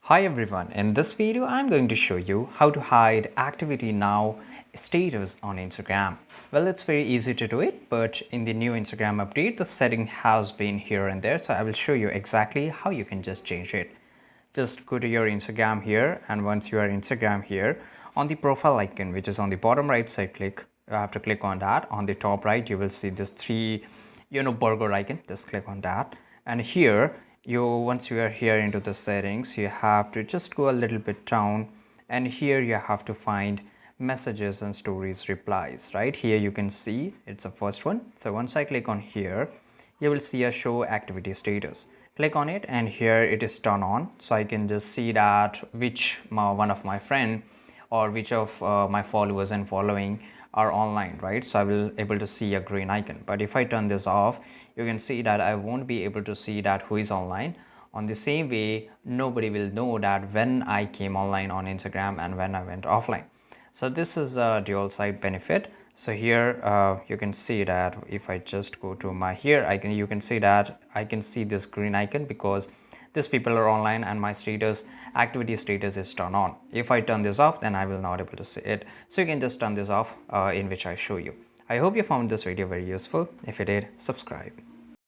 Hi everyone, in this video I'm going to show you how to hide activity now status on Instagram. Well, it's very easy to do it, but in the new Instagram update the setting has been here and there, so I will show you exactly how you can just change it. Just go to your Instagram here, and once you are Instagram here, on the profile icon which is on the bottom right side, you have to click on that. On the top right you will see this three burger icon. Just click on that, and here once you are here into the settings, you have to just go a little bit down, and here you have to find messages and stories replies. Right here you can see it's the first one. So once I click on here, you will see a show activity status. Click on it, and here it is turned on, so I can just see that which one of my friend or which of my followers and following are online, right? So I will able to see a green icon. But if I turn this off, you can see that I won't be able to see that who is online. On the same way, nobody will know that when I came online on Instagram and when I went offline. So this is a dual side benefit. So here you can see that if I just go to my here, you can see that I can see this green icon because these people are online and my status activity status is turned on. If I turn this off, then I will not able to see it. So you can just turn this off in which I show you. I hope you found this video very useful. If you did, subscribe.